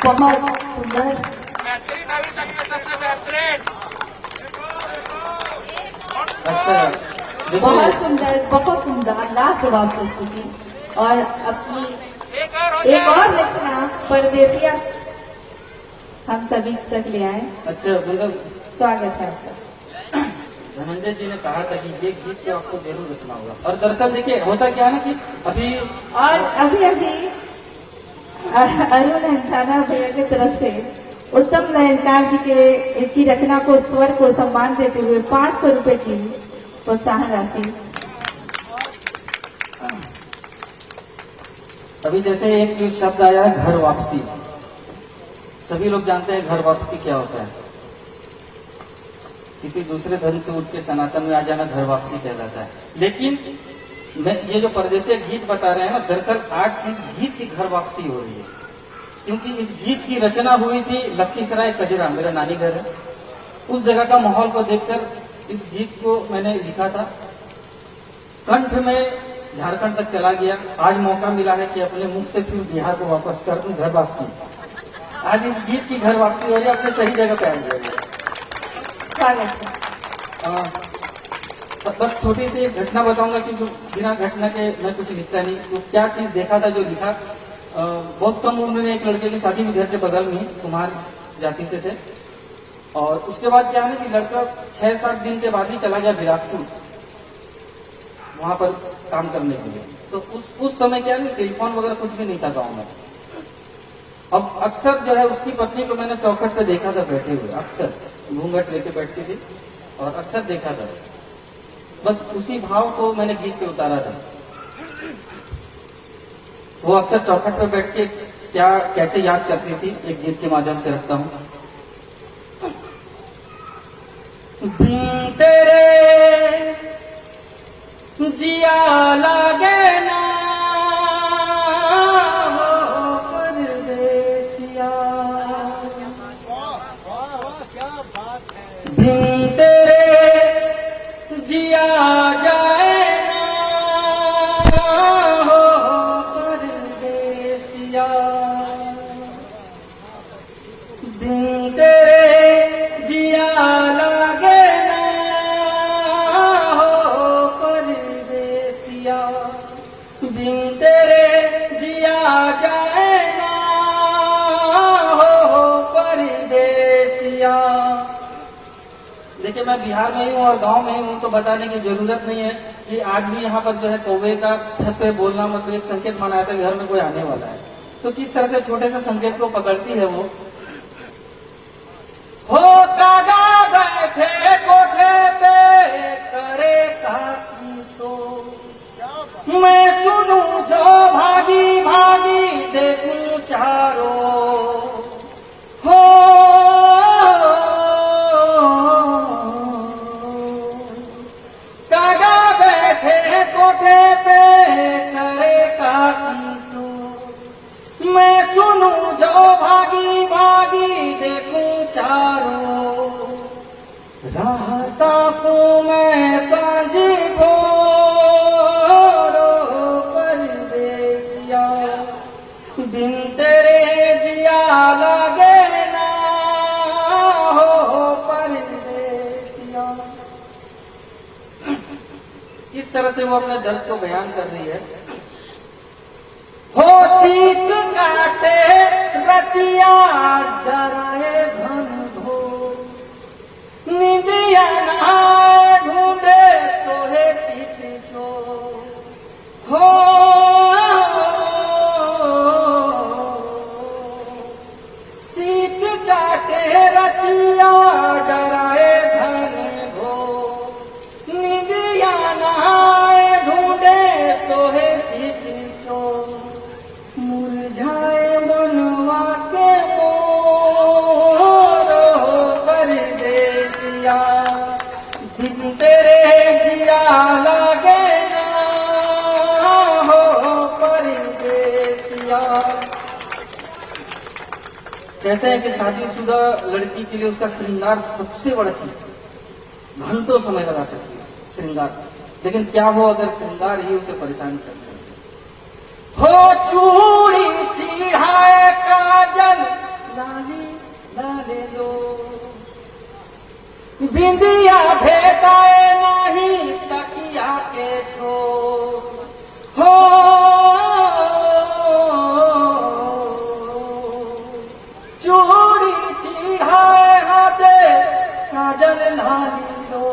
बहुत सुंदर, अच्छा बहुत सुंदर, बहुत सुंदर, लाजवाब प्रस्तुति। और अपनी एक और रचना परदेसिया हम सभी तक ले आए। अच्छा, मतलब स्वागत है आपका। धनंजय जी ने कहा था कि ये गीत तो आपको जरूर रचना होगा। और दरअसल देखिए होता क्या है ना कि अभी और अभी अरुण हंसाना भैया की तरफ से उत्तम लहरकार जी के की रचना को, स्वर को सम्मान देते हुए 500 रुपए की प्रोत्साहन राशि। अभी जैसे एक जो शब्द आया है घर वापसी, सभी लोग जानते हैं घर वापसी क्या होता है। किसी दूसरे धर्म से उठ के सनातन में आ जाना घर वापसी कहलाता है। लेकिन मैं ये जो परदेसी गीत बता रहे हैं ना, दरअसल आज इस गीत की घर वापसी हो रही है, क्योंकि इस गीत की रचना हुई थी लखीसराय कजरा, मेरा नानी घर है। उस जगह का माहौल को देखकर इस गीत को मैंने लिखा था। कंठ में झारखंड तक चला गया। आज मौका मिला है कि अपने मुख से फिर बिहार को वापस कर दूं, घर वापसी। आज इस गीत की घर वापसी हो रही है, अपने सही जगह पे आ गया। स्वागत है। बस छोटी सी एक घटना बताऊंगा, क्योंकि बिना घटना के मैं कुछ लिखता नहीं। तो क्या चीज देखा था जो लिखा। बहुत कम उम्र में एक लड़के की शादी में घर के बगल में कुमार जाति से थे। और उसके बाद क्या है कि लड़का 6-7 दिन के बाद ही चला गया बिलासपुर, वहां पर काम करने के लिए। तो उस समय क्या है, टेलीफोन वगैरह कुछ भी नहीं था गाँव में। अब अक्सर जो है उसकी पत्नी को मैंने चौखट पे देखा था बैठे हुए, अक्सर घूंघट लेके बैठती थी और अक्सर देखा था। बस उसी भाव को मैंने गीत पे उतारा था। वो अक्सर चौखट पे बैठ के क्या कैसे याद करती थी, एक गीत के माध्यम से रखता हूं। तेरे जिया लागे ना हो परदेसिया, तेरे जिया जाए ना हो परदेसिया, तेरे जिया लागे ना हो परदेसिया, बिन तेरे जिया जाए ना हो परदेसिया। देखिए मैं बिहार में ही हूँ और गांव में ही हूँ, तो बताने की जरूरत नहीं है कि आज भी यहाँ पर जो है कौवे का छत पे बोलना मतलब एक संकेत माना जाता है कि घर में कोई आने वाला है। तो किस तरह से छोटे से संकेत को पकड़ती है वो। हो कागा बैठे कोठे पे करे काकी सो, मैं सुनू जो भागी भागी देखूं चारों, हो कागा बैठे कोठे पे करे काकी सो, मैं सुनू जो भागी भागी देखूं चारों, रहता को मैं सांझी भोरो परदेसिया, बिन तेरे जिया लागे ना हो परदेसिया। इस तरह से वो अपने दर्द को बयान कर रही है। हो शीत काटे रतिया डराए घन घोर, निंदिया नहाए ढूंढे तोहे चित चोर, हो शीत काटे रतिया डराए घन घोर, निंदिया नहाए ढूंढे तोहे चित चोर, मुरझाए मनवा के मोर परदेसिया, बिन तेरे जिया लागे ना हो परदेसिया। कहते हैं कि शादीशुदा लड़की के लिए उसका श्रृंगार सबसे बड़ा चीज है। घंटों समय लगा सकती है श्रृंगार, लेकिन क्या हो अगर श्रृंगार ही उसे परेशान कर दे। हो चूड़ी चढ़ाए काजल बिंदिया भेटाए नहीं तकिया के छोर हो चूड़ी चिढ़ाए हाथे काजल लाली रो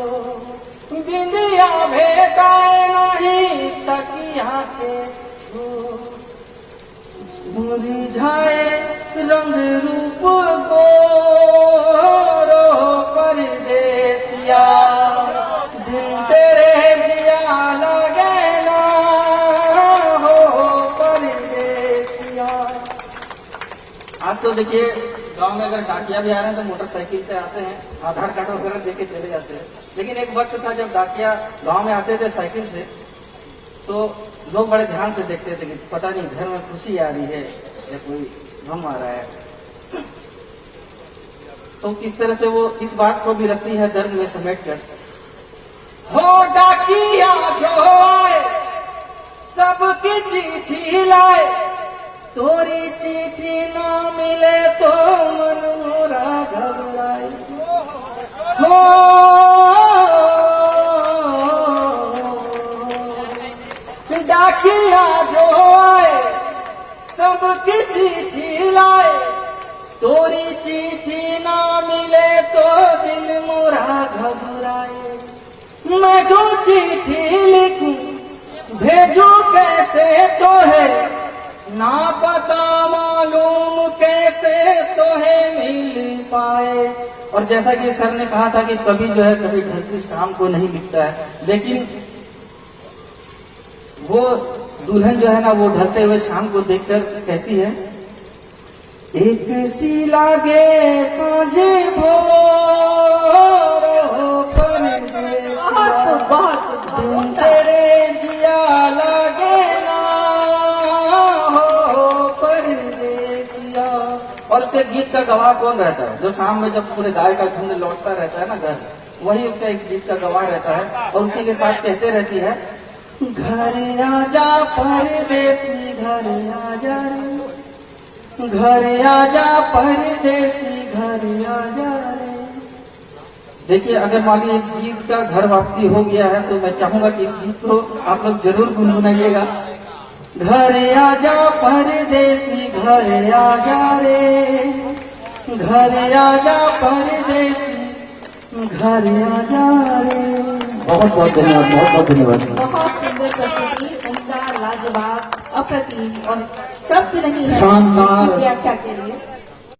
बिंदिया भेटाए नहीं तकिया के छोर मुरझाए रंग रूप गोरो परदेसिया दिन तेरे जिया लगे ना हो परदेसिया। आज तो देखिए गांव में अगर डाकिया भी आ रहे हैं तो मोटरसाइकिल से आते हैं, आधार कार्ड वगैरह देके चले जाते हैं। लेकिन एक वक्त था जब डाकिया गांव में आते थे साइकिल से तो लोग बड़े ध्यान से देखते थे कि पता नहीं घर में खुशी आ रही है या कोई गम आ रहा है। तो किस तरह से वो इस बात को भी रखती है दर्द में समेट कर। हो डाकिया जो आए सबकी चिट्ठी लाए तोरी चिट्ठी ना मिले तो मन मोरा घबराए हो डाकिया जो आए सबकी चिट्ठी लाए तोरी चिट्ठी ना मिले तो दिल मोरा घबराए मैं जो चिट्ठी लिखूं भेजू कैसे तो है ना पता मालूम कैसे तो है मिल पाए। और जैसा कि सर ने कहा था कि कभी जो है कभी ढलती शाम को नहीं लिखता है, लेकिन वो दुल्हन जो है ना वो ढलते हुए शाम को देखकर कहती है एक सी लागे साझे भोर हो परदेसिया तेरे जिया लागे ना हो परदेसिया। और उसके गीत का गवाह कौन रहता है? जो शाम में जब पूरे गाय का झुंड लौटता रहता है ना घर, वही उसका एक गीत का गवाह रहता है और उसी के साथ कहते रहती है घर आजा परदेसी घर आजा रे घर आजा परदेसी घर आजा रे। देखिए अगर मान लीजिए इस गीत का घर वापसी हो गया है तो मैं चाहूंगा कि इस गीत को आप लोग जरूर गुनगुनाइएगा। घर आजा परदेसी घर आजा रे घर आजा परदेसी घर आजा रे। बहुत बहुत धन्यवाद, बहुत बहुत धन्यवाद। बहुत सुंदर प्रस्तुति, उम्दा, लाजवाब, अप्रतिम और शब्द नहीं है शानदार व्याख्या के लिए।